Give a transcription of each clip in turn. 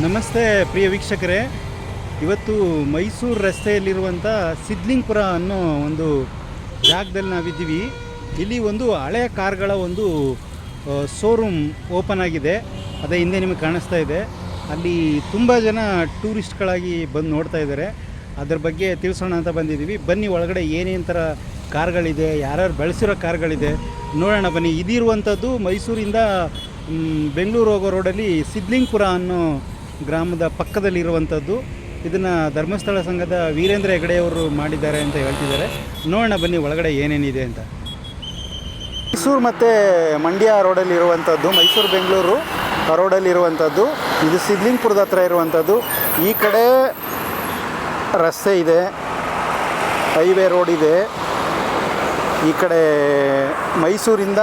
ನಮಸ್ತೆ ಪ್ರಿಯ ವೀಕ್ಷಕರೇ. ಇವತ್ತು ಮೈಸೂರು ರಸ್ತೆಯಲ್ಲಿರುವಂಥ ಸಿದ್ಲಿಂಗ್ಪುರ ಅನ್ನೋ ಒಂದು ಜಾಗದಲ್ಲಿ ನಾವಿದ್ದೀವಿ. ಇಲ್ಲಿ ಒಂದು ಹಳೆಯ ಕಾರ್ಗಳ ಒಂದು ಶೋರೂಮ್ ಓಪನ್ ಆಗಿದೆ. ಅದೇ ಹಿಂದೆ ನಿಮಗೆ ಕಾಣಿಸ್ತಾ ಇದೆ. ಅಲ್ಲಿ ತುಂಬ ಜನ ಟೂರಿಸ್ಟ್ಗಳಾಗಿ ಬಂದು ನೋಡ್ತಾ ಇದ್ದಾರೆ. ಅದ್ರ ಬಗ್ಗೆ ತಿಳಿಸೋಣ ಅಂತ ಬಂದಿದ್ದೀವಿ. ಬನ್ನಿ, ಒಳಗಡೆ ಏನೇನು ಥರ ಕಾರ್ಗಳಿದೆ, ಯಾರ್ಯಾರು ಬೆಳೆಸಿರೋ ಕಾರ್ಗಳಿದೆ ನೋಡೋಣ ಬನ್ನಿ. ಇದಿರುವಂಥದ್ದು ಮೈಸೂರಿಂದ ಬೆಂಗಳೂರು ಹೋಗೋ ರೋಡಲ್ಲಿ ಸಿದ್ಲಿಂಗ್ಪುರ ಅನ್ನೋ ಗ್ರಾಮದ ಪಕ್ಕದಲ್ಲಿರುವಂಥದ್ದು. ಇದನ್ನು ಧರ್ಮಸ್ಥಳ ಸಂಘದ ವೀರೇಂದ್ರ ಹೆಗಡೆಯವರು ಮಾಡಿದ್ದಾರೆ ಅಂತ ಹೇಳ್ತಿದ್ದಾರೆ. ನೋಡೋಣ ಬನ್ನಿ ಒಳಗಡೆ ಏನೇನಿದೆ ಅಂತ. ಮೈಸೂರು ಮತ್ತು ಮಂಡ್ಯ ರೋಡಲ್ಲಿರುವಂಥದ್ದು, ಮೈಸೂರು ಬೆಂಗಳೂರು ರೋಡಲ್ಲಿರುವಂಥದ್ದು. ಇದು ಸಿದ್ಲಿಂಗ್ಪುರದ ಹತ್ರ ಇರುವಂಥದ್ದು. ಈ ಕಡೆ ರಸ್ತೆ ಇದೆ, ಹೈವೇ ರೋಡ್ ಇದೆ. ಈ ಕಡೆ ಮೈಸೂರಿಂದ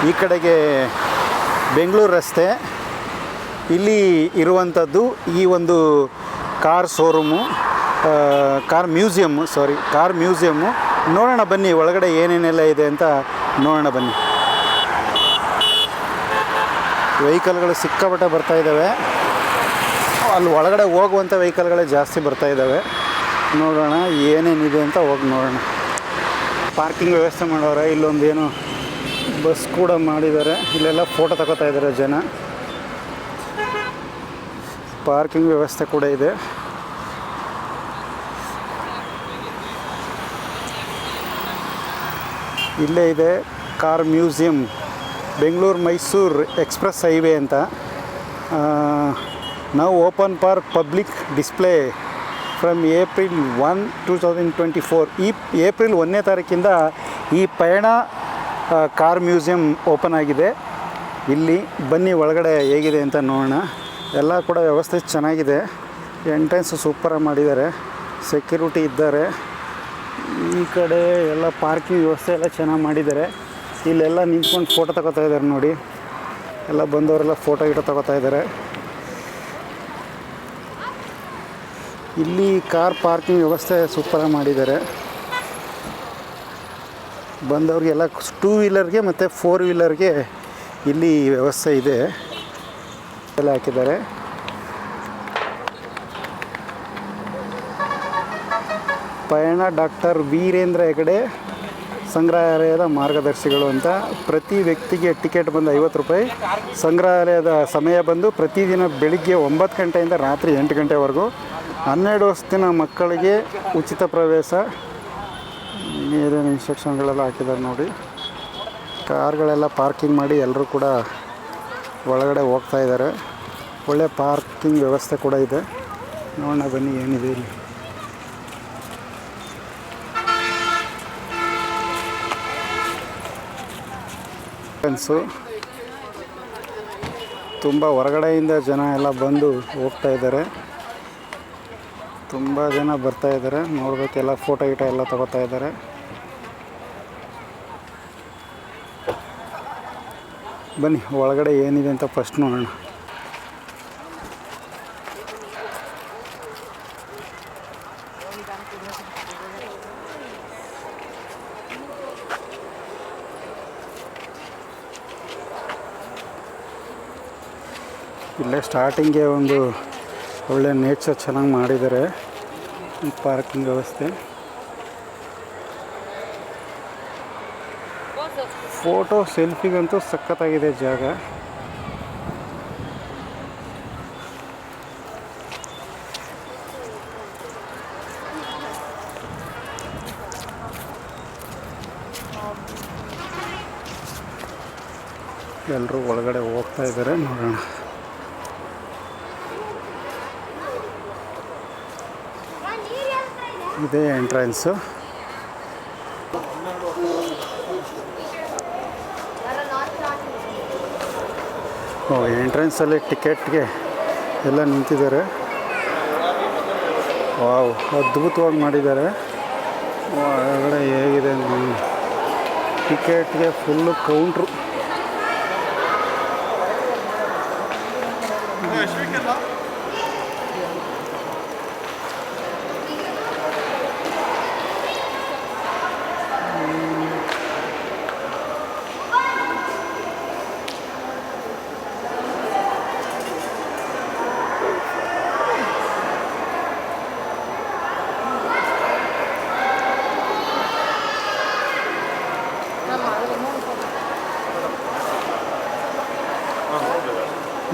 ಈ ಕಡೆಗೆ ಬೆಂಗಳೂರು ರಸ್ತೆ. ಇಲ್ಲಿ ಇರುವಂಥದ್ದು ಈ ಒಂದು ಕಾರ್ ಶೋರೂಮು, ಕಾರ್ ಮ್ಯೂಸಿಯಮ್ಮು. ನೋಡೋಣ ಬನ್ನಿ ಒಳಗಡೆ ಏನೇನೆಲ್ಲ ಇದೆ ಅಂತ ನೋಡೋಣ ಬನ್ನಿ. ವೆಹಿಕಲ್ಗಳು ಸಿಕ್ಕಾಪಟ್ಟೆ ಬರ್ತಾ ಇದ್ದಾವೆ. ಅಲ್ಲಿ ಒಳಗಡೆ ಹೋಗುವಂಥ ವೆಹಿಕಲ್ಗಳೇ ಜಾಸ್ತಿ ಬರ್ತಾ ಇದ್ದಾವೆ. ನೋಡೋಣ ಏನೇನಿದೆ ಅಂತ ಹೋಗಿ ನೋಡೋಣ. ಪಾರ್ಕಿಂಗ್ ವ್ಯವಸ್ಥೆ ಮಾಡೋರೆ. ಇಲ್ಲೊಂದೇನು ಬಸ್ ಕೂಡ ಮಾಡಿದ್ದಾರೆ. ಇಲ್ಲೆಲ್ಲ ಫೋಟೋ ತಗೋತಾ ಇದ್ದಾರೆ ಜನ. ಪಾರ್ಕಿಂಗ್ ವ್ಯವಸ್ಥೆ ಕೂಡ ಇದೆ. ಇಲ್ಲೇ ಇದೆ car museum, Bengaluru Mysuru express highway ಅಂತ. ನಾವು open for public display from April 1, 2024. ಈ ಏಪ್ರಿಲ್ 1ನೇ ತಾರೀಕಿಂದ ಈ ಪಯಣ ಕಾರ್ ಮ್ಯೂಸಿಯಂ ಓಪನ್ ಆಗಿದೆ. ಇಲ್ಲಿ ಬನ್ನಿ ಒಳಗಡೆ ಹೇಗಿದೆ ಅಂತ ನೋಡೋಣ. ಎಲ್ಲ ಕೂಡ ವ್ಯವಸ್ಥೆ ಚೆನ್ನಾಗಿದೆ. ಎಂಟ್ರೆನ್ಸ್ ಸೂಪರಾಗಿ ಮಾಡಿದ್ದಾರೆ. ಸೆಕ್ಯೂರಿಟಿ ಇದ್ದಾರೆ. ಈ ಕಡೆ ಎಲ್ಲ ಪಾರ್ಕಿಂಗ್ ವ್ಯವಸ್ಥೆ ಎಲ್ಲ ಚೆನ್ನಾಗಿ ಮಾಡಿದ್ದಾರೆ. ಇಲ್ಲೆಲ್ಲ ನಿಂತ್ಕೊಂಡು ಫೋಟೋ ತಗೋತಾ ಇದ್ದಾರೆ ನೋಡಿ. ಎಲ್ಲ ಬಂದವರೆಲ್ಲ ಫೋಟೋ ತಗೋತಾ ಇದ್ದಾರೆ. ಇಲ್ಲಿ ಕಾರ್ ಪಾರ್ಕಿಂಗ್ ವ್ಯವಸ್ಥೆ ಸೂಪರಾಗಿ ಮಾಡಿದ್ದಾರೆ. ಬಂದವ್ರಿಗೆಲ್ಲ 2 ವೀಲರ್ಗೆ ಮತ್ತು 4 ವೀಲರ್ಗೆ ಇಲ್ಲಿ ವ್ಯವಸ್ಥೆ ಇದೆ. ಎಲ್ಲ ಹಾಕಿದ್ದಾರೆ. ಪಯಣ ಡಾಕ್ಟರ್ ವೀರೇಂದ್ರ ಹೆಗಡೆ ಸಂಗ್ರಹಾಲಯದ ಮಾರ್ಗದರ್ಶಿಗಳು ಅಂತ. ಪ್ರತಿ ವ್ಯಕ್ತಿಗೆ ಟಿಕೆಟ್ ಬಂದು 50 ರೂಪಾಯಿ. ಸಂಗ್ರಹಾಲಯದ ಸಮಯ ಬಂದು ಪ್ರತಿದಿನ ಬೆಳಿಗ್ಗೆ 9 ಗಂಟೆಯಿಂದ ರಾತ್ರಿ 8 ಗಂಟೆವರೆಗೂ. 12 ವರ್ಷದ ಮಕ್ಕಳಿಗೆ ಉಚಿತ ಪ್ರವೇಶ. ಏನೇನು ಇನ್ಸ್ಟ್ರಕ್ಷನ್ಗಳೆಲ್ಲ ಹಾಕಿದ್ದಾರೆ ನೋಡಿ. ಕಾರ್ಗಳೆಲ್ಲ ಪಾರ್ಕಿಂಗ್ ಮಾಡಿ ಎಲ್ಲರೂ ಕೂಡ ಒಳಗಡೆ ಹೋಗ್ತಾ ಇದ್ದಾರೆ. ಒಳ್ಳೆ ಪಾರ್ಕಿಂಗ್ ವ್ಯವಸ್ಥೆ ಕೂಡ ಇದೆ. ನೋಡೋಣ ಬನ್ನಿ ಏನಿದೆ ಇಲ್ಲಿ. ತುಂಬ ಹೊರಗಡೆಯಿಂದ ಜನ ಎಲ್ಲ ಬಂದು ಹೋಗ್ತಾ ಇದ್ದಾರೆ. ತುಂಬ ಜನ ಬರ್ತಾ ಇದ್ದಾರೆ. ನೋಡಬೇಕೆಲ್ಲ ಫೋಟೋ ಎಲ್ಲ ತಗೋತಾ ಇದ್ದಾರೆ. ಬನ್ನಿ ಒಳಗಡೆ ಏನಿದೆ ಅಂತ ಫಸ್ಟ್ ನೋಡೋಣ. ಇಲ್ಲೇ ಸ್ಟಾರ್ಟಿಂಗ್ಗೆ ಒಂದು ಒಳ್ಳೆ ನೇಚರ್ ಚೆನ್ನಾಗಿ ಮಾಡಿದ್ದಾರೆ. ಪಾರ್ಕಿಂಗ್ ವ್ಯವಸ್ಥೆ, ಫೋಟೋ ಸೆಲ್ಫಿಗಂತೂ ಸಖತ್ತಾಗಿದೆ ಜಾಗ. ಎಲ್ಲರೂ ಒಳಗಡೆ ಹೋಗ್ತಾ ಇದ್ದಾರೆ. ನೋಡೋಣ. ಇದೇ ಎಂಟ್ರೆನ್ಸು. ಎಂಟ್ರೆನ್ಸಲ್ಲಿ ಟಿಕೆಟ್ಗೆ ಎಲ್ಲ ನಿಂತಿದ್ದಾರೆ. ವಾವ್, ಅದ್ಭುತವಾಗಿ ಮಾಡಿದ್ದಾರೆ. ಒಳಗಡೆ ಹೇಗಿದೆ ಟಿಕೆಟ್ಗೆ ಫುಲ್ಲು ಕೌಂಟ್ರು.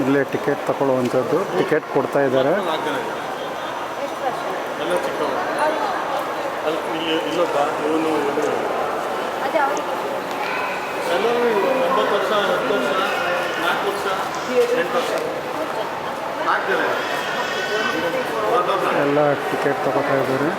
ಇಲ್ಲೇ ಟಿಕೆಟ್ ತಗೊಳ್ಳುವಂಥದ್ದು, ಟಿಕೆಟ್ ಕೊಡ್ತಾ ಇದ್ದಾರೆ. ಎಲ್ಲ ಟಿಕೆಟ್ ತಗೋತಾ ಇದ್ದಾರೆ.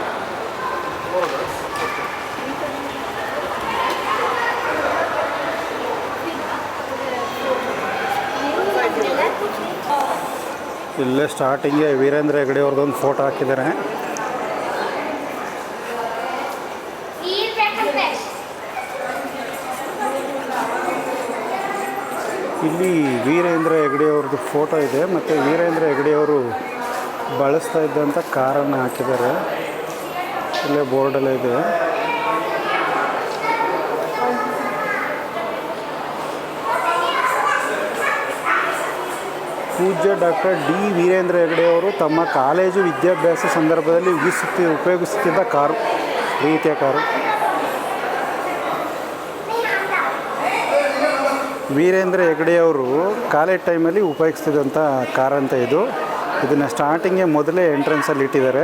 ಇಲ್ಲೇ ಸ್ಟಾರ್ಟಿಂಗ್ಗೆ ವೀರೇಂದ್ರ ಹೆಗ್ಗಡೆ ಅವ್ರದ್ದೊಂದು ಫೋಟೋ ಹಾಕಿದ್ದಾರೆ. ಇಲ್ಲಿ ವೀರೇಂದ್ರ ಹೆಗ್ಗಡೆ ಅವ್ರದ್ದು ಫೋಟೋ ಇದೆ ಮತ್ತು ವೀರೇಂದ್ರ ಹೆಗ್ಗಡೆ ಅವರು ಬಳಸ್ತಾ ಇದ್ದಂಥ ಕಾರನ್ನು ಹಾಕಿದ್ದಾರೆ. ಇಲ್ಲೇ ಬೋರ್ಡೆಲ್ಲ ಇದೆ. ಪೂಜ್ಯ ಡಾಕ್ಟರ್ ಡಿ ವೀರೇಂದ್ರ ಹೆಗ್ಗಡೆ ಅವರು ತಮ್ಮ ಕಾಲೇಜು ವಿದ್ಯಾಭ್ಯಾಸ ಸಂದರ್ಭದಲ್ಲಿ ಉಪಯೋಗಿಸುತ್ತಿದ್ದ ಕಾರು, ರೀತಿಯ ಕಾರು. ವೀರೇಂದ್ರ ಹೆಗ್ಗಡೆ ಅವರು ಕಾಲೇಜ್ ಟೈಮಲ್ಲಿ ಉಪಯೋಗಿಸ್ತಿದ್ದಂಥ ಕಾರ್ ಅಂತ ಇದು. ಇದನ್ನು ಸ್ಟಾರ್ಟಿಂಗೇ ಮೊದಲೇ ಎಂಟ್ರೆನ್ಸಲ್ಲಿ ಇಟ್ಟಿದ್ದಾರೆ.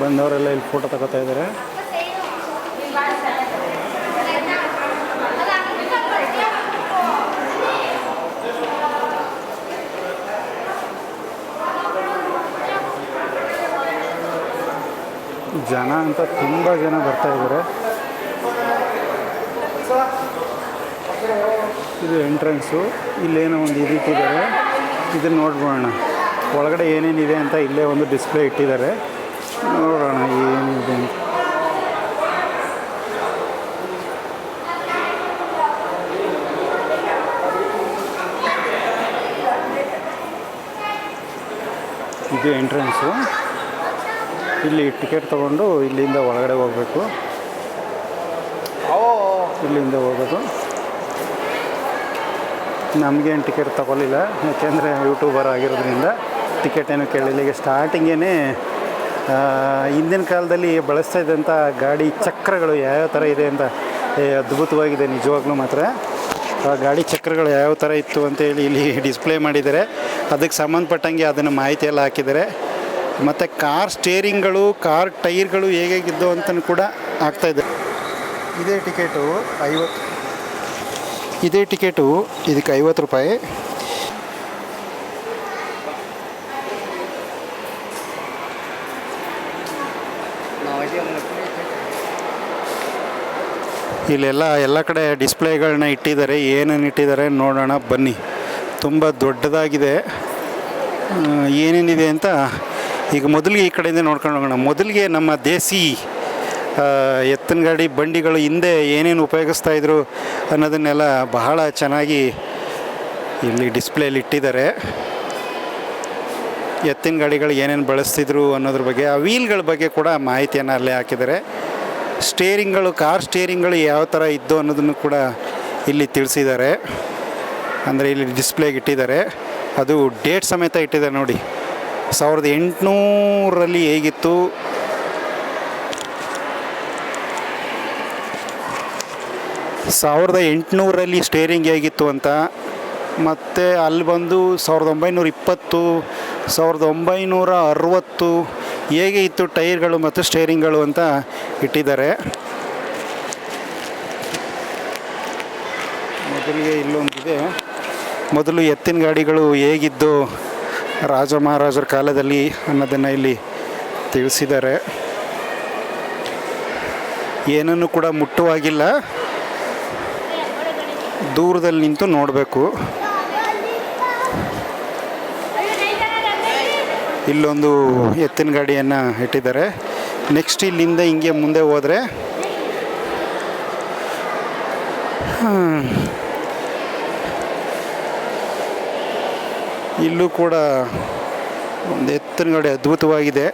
ಬಂದವರೆಲ್ಲ ಇಲ್ಲಿ ಫೋಟೋ ತಗೋತಾ ಇದ್ದಾರೆ. ಜನ ಅಂತ ತುಂಬ ಜನ ಬರ್ತಾ ಇದ್ದಾರೆ. ಇದು ಎಂಟ್ರೆನ್ಸು. ಇಲ್ಲೇನೋ ಒಂದು ಇಟ್ಟಿದ್ದಾರೆ, ಇದನ್ನು ನೋಡ್ಬೋಣ ಒಳಗಡೆ ಏನೇನಿದೆ ಅಂತ. ಇಲ್ಲೇ ಒಂದು ಡಿಸ್ಪ್ಲೇ ಇಟ್ಟಿದ್ದಾರೆ, ನೋಡೋಣ ಏನಿದೆ ಅಂತ. ಇದು ಎಂಟ್ರೆನ್ಸು. ಇಲ್ಲಿ ಟಿಕೆಟ್ ತೊಗೊಂಡು ಇಲ್ಲಿಂದ ಒಳಗಡೆ ಹೋಗಬೇಕು. ಇಲ್ಲಿಂದ ಹೋಗೋದು. ನಮಗೇನು ಟಿಕೆಟ್ ತೊಗೊಳ್ಳಿಲ್ಲ, ಯಾಕೆಂದರೆ ಯೂಟ್ಯೂಬರ್ ಆಗಿರೋದ್ರಿಂದ ಟಿಕೆಟ್ ಏನೂ ಕೇಳಿಲ್ಲ. ಈಗ ಸ್ಟಾರ್ಟಿಂಗೇ ಹಿಂದಿನ ಕಾಲದಲ್ಲಿ ಬಳಸ್ತಾ ಇದ್ದಂಥ ಗಾಡಿ ಚಕ್ರಗಳು ಯಾವ್ಯಾವ ಥರ ಇದೆ ಅಂತ ಅದ್ಭುತವಾಗಿದೆ ನಿಜವಾಗ್ಲೂ ಮಾತ್ರ. ಆ ಗಾಡಿ ಚಕ್ರಗಳು ಯಾವ್ಯಾವ ಥರ ಇತ್ತು ಅಂತೇಳಿ ಇಲ್ಲಿ ಡಿಸ್ಪ್ಲೇ ಮಾಡಿದ್ದಾರೆ. ಅದಕ್ಕೆ ಸಂಬಂಧಪಟ್ಟಂಗೆ ಅದನ್ನು ಮಾಹಿತಿ ಎಲ್ಲ ಹಾಕಿದ್ದಾರೆ. ಮತ್ತು ಕಾರ್ ಸ್ಟೇರಿಂಗ್ಗಳು, ಕಾರ್ ಟೈರ್ಗಳು ಹೇಗಿದ್ದು ಅಂತಲೂ ಕೂಡ ಆಗ್ತಾಯಿದೆ. ಇದೇ ಟಿಕೆಟು 50. ಇದೇ ಟಿಕೆಟು ಇದಕ್ಕೆ 50 ರೂಪಾಯಿ. ಇಲ್ಲೆಲ್ಲ ಎಲ್ಲ ಕಡೆ ಡಿಸ್ಪ್ಲೇಗಳನ್ನ ಇಟ್ಟಿದ್ದಾರೆ. ಏನೇನು ಇಟ್ಟಿದ್ದಾರೆ ನೋಡೋಣ ಬನ್ನಿ. ತುಂಬ ದೊಡ್ಡದಾಗಿದೆ. ಏನೇನಿದೆ ಅಂತ ಈಗ ಮೊದಲಿಗೆ ಈ ಕಡೆಯಿಂದ ನೋಡ್ಕೊಂಡು ಹೋಗೋಣ. ಮೊದಲಿಗೆ ನಮ್ಮ ದೇಸಿ ಎತ್ತಿನ ಗಾಡಿ ಬಂಡಿಗಳು ಹಿಂದೆ ಏನೇನು ಉಪಯೋಗಿಸ್ತಾಯಿದ್ರು ಅನ್ನೋದನ್ನೆಲ್ಲ ಬಹಳ ಚೆನ್ನಾಗಿ ಇಲ್ಲಿ ಡಿಸ್ಪ್ಲೇಲಿ ಇಟ್ಟಿದ್ದಾರೆ. ಎತ್ತಿನ ಗಾಡಿಗಳು ಏನೇನು ಬಳಸ್ತಿದ್ರು ಅನ್ನೋದ್ರ ಬಗ್ಗೆ, ಆ ವೀಲ್ಗಳ ಬಗ್ಗೆ ಕೂಡ ಮಾಹಿತಿಯನ್ನು ಅಲ್ಲೇ ಹಾಕಿದ್ದಾರೆ. ಸ್ಟೇರಿಂಗ್ಗಳು, ಕಾರ್ ಸ್ಟೇರಿಂಗ್ಗಳು ಯಾವ ಥರ ಇದ್ದು ಅನ್ನೋದನ್ನು ಕೂಡ ಇಲ್ಲಿ ತಿಳಿಸಿದ್ದಾರೆ. ಅಂದರೆ ಇಲ್ಲಿ ಡಿಸ್ಪ್ಲೇಗೆ ಇಟ್ಟಿದ್ದಾರೆ. ಅದು ಡೇಟ್ ಸಮೇತ ಇಟ್ಟಿದ್ದಾರೆ ನೋಡಿ. 1800ರಲ್ಲಿ ಹೇಗಿತ್ತು, 1800ರಲ್ಲಿ ಸ್ಟೇರಿಂಗ್ ಹೇಗಿತ್ತು ಅಂತ, ಮತ್ತು ಅಲ್ಲಿ ಬಂದು 1920, 1960 ಹೇಗೆ ಇತ್ತು ಟೈರ್ಗಳು ಮತ್ತು ಸ್ಟೇರಿಂಗ್ಗಳು ಅಂತ ಇಟ್ಟಿದ್ದಾರೆ. ಮೊದಲಿಗೆ ಇಲ್ಲೊಂದಿದೆ. ಮೊದಲು ಎತ್ತಿನ ಗಾಡಿಗಳು ಹೇಗಿದ್ದು ರಾಜ ಮಹಾರಾಜರ ಕಾಲದಲ್ಲಿ ಅನ್ನೋದನ್ನು ಇಲ್ಲಿ ತಿಳಿಸಿದ್ದಾರೆ. ಏನನ್ನು ಕೂಡ ಮುಟ್ಟುವಾಗಿಲ್ಲ, ದೂರದಲ್ಲಿ ನಿಂತು ನೋಡಬೇಕು. ಇಲ್ಲೊಂದು ಎತ್ತಿನ ಗಾಡಿಯನ್ನು ಇಟ್ಟಿದ್ದಾರೆ. ನೆಕ್ಸ್ಟ್ ಇಲ್ಲಿಂದ ಹಿಂಗೆ ಮುಂದೆ ಹೋದರೆ ಇಲ್ಲೂ ಕೂಡ ಒಂದು ಎತ್ತಿನ ಗಾಡಿ ಅದ್ಭುತವಾಗಿದೆ.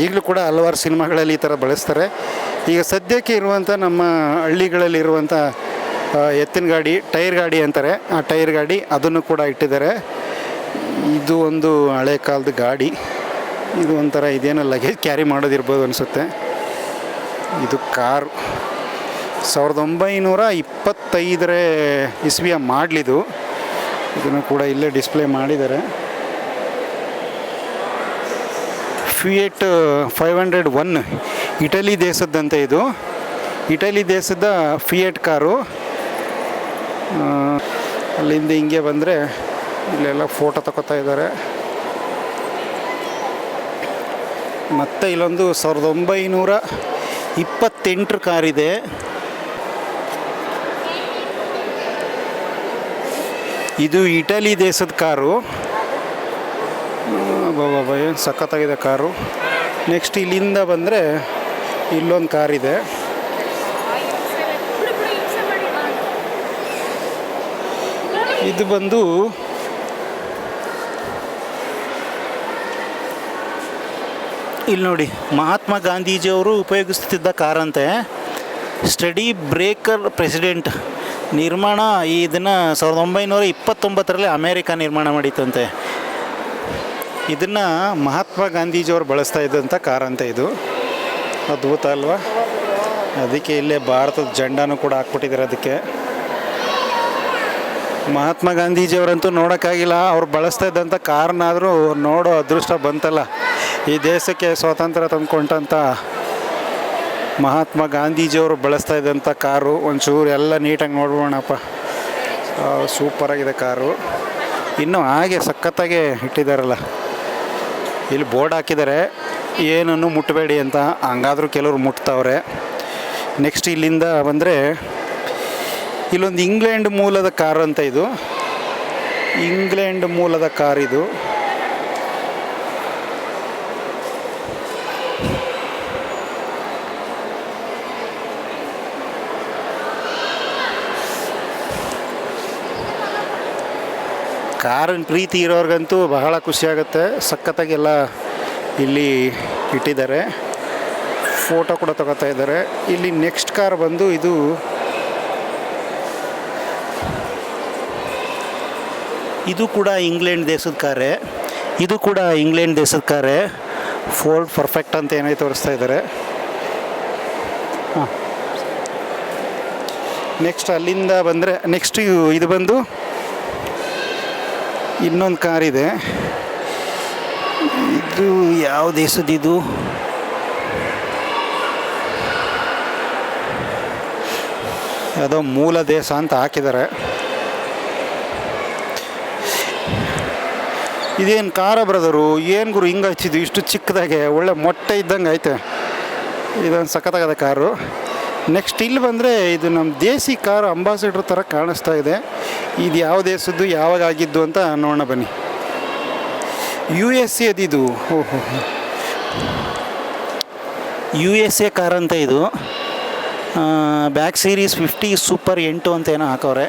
ಈಗಲೂ ಕೂಡ ಹಲವಾರು ಸಿನಿಮಾಗಳಲ್ಲಿ ಈ ಥರ ಬಳಸ್ತಾರೆ. ಈಗ ಸದ್ಯಕ್ಕೆ ಇರುವಂಥ ನಮ್ಮ ಹಳ್ಳಿಗಳಲ್ಲಿರುವಂಥ ಎತ್ತಿನ ಗಾಡಿ, ಟೈರ್ ಗಾಡಿ ಅಂತಾರೆ, ಆ ಟೈರ್ ಗಾಡಿ ಅದನ್ನು ಕೂಡ ಇಟ್ಟಿದ್ದಾರೆ. ಇದು ಒಂದು ಹಳೆ ಕಾಲದ ಗಾಡಿ. ಇದು ಒಂಥರ ಇದೇನೋ ಲಗೇಜ್ ಕ್ಯಾರಿ ಮಾಡೋದಿರ್ಬೋದು ಅನಿಸುತ್ತೆ. ಇದು ಕಾರು. 1925 ಇಸ್ವಿಯ ಮಾಡಲಿದು. ಇದನ್ನು ಕೂಡ ಇಲ್ಲೇ ಡಿಸ್ಪ್ಲೇ ಮಾಡಿದ್ದಾರೆ. ಫಿಯೆಟ್ 501 ಇಟಲಿ ದೇಶದ್ದಂತೆ ಇದು. ಇಟಲಿ ದೇಶದ ಫಿಯೆಟ್ ಕಾರು. ಅಲ್ಲಿಂದ ಹಿಂಗೆ ಬಂದರೆ ಇಲ್ಲೆಲ್ಲ ಫೋಟೋ ತಗೋತಾ ಇದ್ದಾರೆ. ಮತ್ತು ಇಲ್ಲೊಂದು 1928 ಕಾರಿದೆ. ಇದು ಇಟಲಿ ದೇಶದ ಕಾರು. ಬಾಬಾ ಏನು ಸಖತ್ತಾಗಿದೆ ಕಾರು. ನೆಕ್ಸ್ಟ್ ಇಲ್ಲಿಂದ ಬಂದರೆ ಇಲ್ಲೊಂದು ಕಾರಿದೆ. ಇದು ಬಂದು ಇಲ್ಲಿ ನೋಡಿ, ಮಹಾತ್ಮ ಗಾಂಧೀಜಿಯವರು ಉಪಯೋಗಿಸ್ತಿದ್ದ ಕಾರಂತೆ. ಸ್ಟಡಿ ಬ್ರೇಕರ್ ಪ್ರೆಸಿಡೆಂಟ್ ನಿರ್ಮಾಣ. ಇದನ್ನು 1929 ಅಮೇರಿಕ ನಿರ್ಮಾಣ ಮಾಡಿತ್ತಂತೆ. ಇದನ್ನು ಮಹಾತ್ಮ ಗಾಂಧೀಜಿಯವರು ಬಳಸ್ತಾ ಇದ್ದಂಥ ಕಾರಂತೆ ಇದು. ಅದ್ಭುತ ಅಲ್ವಾ? ಅದಕ್ಕೆ ಇಲ್ಲೇ ಭಾರತದ ಜೆಂಡಾನು ಕೂಡ ಹಾಕ್ಬಿಟ್ಟಿದ್ದಾರೆ. ಅದಕ್ಕೆ ಮಹಾತ್ಮ ಗಾಂಧೀಜಿಯವರಂತೂ ನೋಡೋಕ್ಕಾಗಿಲ್ಲ. ಅವ್ರು ಬಳಸ್ತಾ ಇದ್ದಂಥ ಕಾರನ್ನಾದರೂ ನೋಡೋ ಅದೃಷ್ಟ ಬಂತಲ್ಲ. ಈ ದೇಶಕ್ಕೆ ಸ್ವಾತಂತ್ರ್ಯ ತಂದುಕೊಂಡಂಥ ಮಹಾತ್ಮ ಗಾಂಧೀಜಿಯವರು ಬಳಸ್ತಾ ಇದ್ದಂಥ ಕಾರು. ಒಂಚೂರು ಎಲ್ಲ ನೀಟಾಗಿ ನೋಡ್ಬೋಣಪ್ಪ. ಸೂಪರಾಗಿದೆ ಕಾರು. ಇನ್ನೂ ಹಾಗೆ ಸಖತ್ತಾಗೆ ಇಟ್ಟಿದ್ದಾರಲ್ಲ. ಇಲ್ಲಿ ಬೋರ್ಡ್ ಹಾಕಿದ್ದಾರೆ, ಏನನ್ನು ಮುಟ್ಟಬೇಡಿ ಅಂತ. ಹಂಗಾದರೂ ಕೆಲವರು ಮುಟ್ತಾವ್ರೆ. ನೆಕ್ಸ್ಟ್ ಇಲ್ಲಿಂದ ಬಂದರೆ ಇಲ್ಲೊಂದು ಇಂಗ್ಲೆಂಡ್ ಮೂಲದ ಕಾರು ಅಂತ. ಇದು ಇಂಗ್ಲೆಂಡ್ ಮೂಲದ ಕಾರಿದು. ಕಾರಿನ ಪ್ರೀತಿ ಇರೋರ್ಗಂತೂ ಬಹಳ ಖುಷಿಯಾಗುತ್ತೆ. ಸಖತ್ತಾಗೆಲ್ಲ ಇಲ್ಲಿ ಇಟ್ಟಿದ್ದಾರೆ. ಫೋಟೋ ಕೂಡ ತಗೋತಾ ಇದ್ದಾರೆ. ಇಲ್ಲಿ ನೆಕ್ಸ್ಟ್ ಕಾರ್ ಬಂದು ಇದು ಕೂಡ ಇಂಗ್ಲೆಂಡ್ ದೇಶದ ಕಾರೇ. ಇದು ಕೂಡ ಇಂಗ್ಲೆಂಡ್ ದೇಶದ ಕಾರೇ. ಫೋರ್ಡ್ ಪರ್ಫೆಕ್ಟ್ ಅಂತ ಏನಾಯ್ತು ತೋರಿಸ್ತಾ ಇದ್ದಾರೆ. ಹಾಂ, ನೆಕ್ಸ್ಟ್ ಅಲ್ಲಿಂದ ಬಂದರೆ ನೆಕ್ಸ್ಟ್ ಇದು ಬಂದು ಇನ್ನೊಂದು ಕಾರಿದೆ. ಇದು ಯಾವ ದೇಶದಿದು? ಯಾವುದೋ ಮೂಲ ದೇಶ ಅಂತ ಹಾಕಿದ್ದಾರೆ. ಇದೇನು ಕಾರ ಬ್ರದರು? ಏನು ಗುರು ಹಿಂಗೆ ಹಚ್ಚಿದ್ದು ಇಷ್ಟು ಚಿಕ್ಕದಾಗೆ? ಒಳ್ಳೆ ಮೊಟ್ಟೆ ಇದ್ದಂಗೆ ಐತೆ. ಇದೊಂದು ಸಖತ್ತಾಗದ ಕಾರು. ನೆಕ್ಸ್ಟ್ ಇಲ್ಲಿ ಬಂದರೆ ಇದು ನಮ್ಮ ದೇಸಿ ಕಾರು ಅಂಬಾಸಿಡರ್ ಥರ ಕಾಣಿಸ್ತಾ ಇದೆ. ಇದು ಯಾವ ದೇಶದ್ದು, ಯಾವಾಗ ಆಗಿದ್ದು ಅಂತ ನೋಡೋಣ ಬನ್ನಿ. USA ಅದಿದು. ಓಹೋ, USA ಕಾರ್ ಅಂತ ಇದು. ಬ್ಯಾಕ್ ಸೀರೀಸ್ 50 ಸೂಪರ್ 8 ಅಂತ ಏನೋ ಹಾಕವ್ರೆ.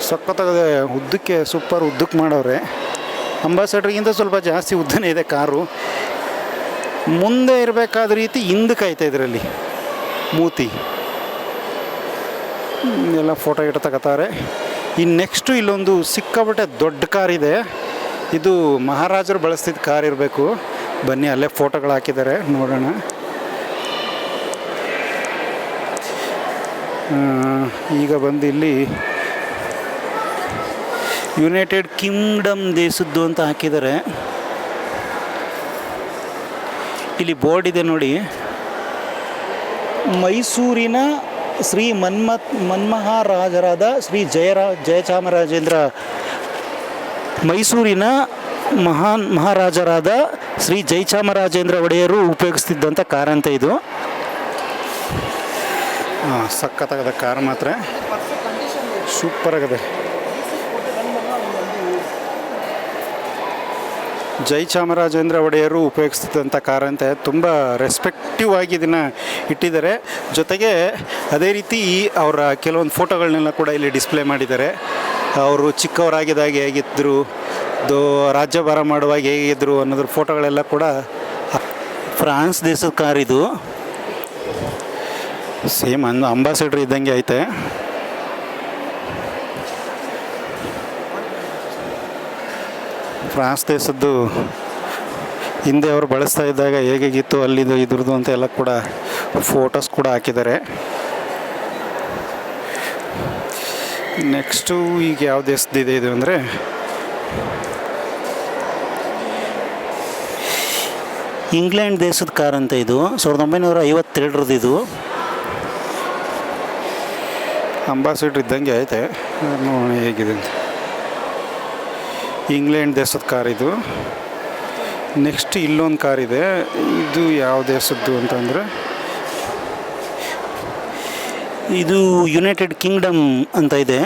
ಸಖತ್ತಾಗದೆ. ಉದ್ದಕ್ಕೆ ಸೂಪರ್ ಉದ್ದಕ್ಕೆ ಮಾಡವ್ರೆ. ಅಂಬಾಸಡರ್ಗಿಂತ ಸ್ವಲ್ಪ ಜಾಸ್ತಿ ಉದ್ದನೇ ಇದೆ ಕಾರು. ಮುಂದೆ ಇರಬೇಕಾದ ರೀತಿ ಹಿಂದಕ್ಕೆ ಐತೆ ಇದರಲ್ಲಿ ಮೂತಿ. ಎಲ್ಲ ಫೋಟೋ ಗಿಟ ತಗೋತಾರೆ. ಇನ್ನು ನೆಕ್ಸ್ಟು ಇಲ್ಲೊಂದು ಸಿಕ್ಕಾಪಟ್ಟೆ ದೊಡ್ಡ ಕಾರಿದೆ. ಇದು ಮಹಾರಾಜರು ಬಳಸ್ತಿದ್ದ ಕಾರ್ ಇರಬೇಕು. ಬನ್ನಿ, ಅಲ್ಲೇ ಫೋಟೋಗಳು ಹಾಕಿದ್ದಾರೆ, ನೋಡೋಣ. ಈಗ ಬಂದು ಇಲ್ಲಿ ಯುನೈಟೆಡ್ ಕಿಂಗ್ಡಮ್ ದೇಶದ್ದು ಅಂತ ಹಾಕಿದ್ದಾರೆ. ಇಲ್ಲಿ ಬೋರ್ಡ್ ಇದೆ ನೋಡಿ. ಮೈಸೂರಿನ ಶ್ರೀ ಮನ್ಮಹಾರಾಜರಾದ ಶ್ರೀ ಜಯಚಾಮರಾಜೇಂದ್ರ, ಮೈಸೂರಿನ ಮಹಾರಾಜರಾದ ಶ್ರೀ ಜಯಚಾಮರಾಜೇಂದ್ರ ಒಡೆಯರು ಉಪಯೋಗಿಸ್ತಿದ್ದಂಥ ಕಾರ್ ಅಂತ ಇದು. ಸಖತ್ತಾಗದ ಕಾರ್, ಮಾತ್ರ ಸೂಪರ್ ಆಗದೆ. ಜಯಚಾಮರಾಜೇಂದ್ರ ಒಡೆಯರು ಉಪಯೋಗಿಸ್ತಿದ್ದಂಥ ಕಾರ್ ಅಂತ ತುಂಬ ರೆಸ್ಪೆಕ್ಟಿವ್ ಆಗಿ ಇದನ್ನು ಇಟ್ಟಿದ್ದಾರೆ. ಜೊತೆಗೆ ಅದೇ ರೀತಿ ಅವರ ಕೆಲವೊಂದು ಫೋಟೋಗಳನ್ನೆಲ್ಲ ಕೂಡ ಇಲ್ಲಿ ಡಿಸ್ಪ್ಲೇ ಮಾಡಿದ್ದಾರೆ. ಅವರು ಚಿಕ್ಕವರಾಗಿದ್ದಾಗ ಹೇಗಿದ್ದರು, ರಾಜ್ಯಭಾರ ಮಾಡುವಾಗ ಹೇಗಿದ್ದರು ಅನ್ನೋದ್ರ ಫೋಟೋಗಳೆಲ್ಲ ಕೂಡ. ಫ್ರಾನ್ಸ್ ದೇಶದ ಕಾರ್ ಇದು. ಸೇಮ್ ಅಂಬಾಸಿಡರ್ ಇದ್ದಂಗೆ ಐತೆ. ಫ್ರಾನ್ಸ್ ದೇಶದ್ದು ಹಿಂದೆ ಅವರು ಬಳಸ್ತಾ ಇದ್ದಾಗ ಹೇಗಿತ್ತು ಅಲ್ಲಿದು ಇದ್ರದ್ದು ಅಂತ ಎಲ್ಲ ಕೂಡ ಫೋಟೋಸ್ ಕೂಡ ಹಾಕಿದ್ದಾರೆ. ನೆಕ್ಸ್ಟು ಈಗ ಯಾವ ದೇಶದಿದೆ ಇದು ಅಂದರೆ ಇಂಗ್ಲೆಂಡ್ ದೇಶದ ಕಾರ್ ಅಂತ ಇದು 1952 ಇದು. ಅಂಬಾಸಿಡರ್ ಇದ್ದಂಗೆ ಐತೆ, ನೋಡೋಣ ಹೇಗಿದೆ ಅಂತ. ಇಂಗ್ಲೆಂಡ್ ದೇಶದ ಕಾರ್ ಇದು. ನೆಕ್ಸ್ಟ್ ಇಲ್ಲೊಂದು ಕಾರ್ ಇದೆ, ಇದು ಯಾವ ದೇಶದ್ದು ಅಂತಂದರೆ ಇದು ಯುನೈಟೆಡ್ ಕಿಂಗ್ಡಮ್ ಅಂತ ಇದೆ.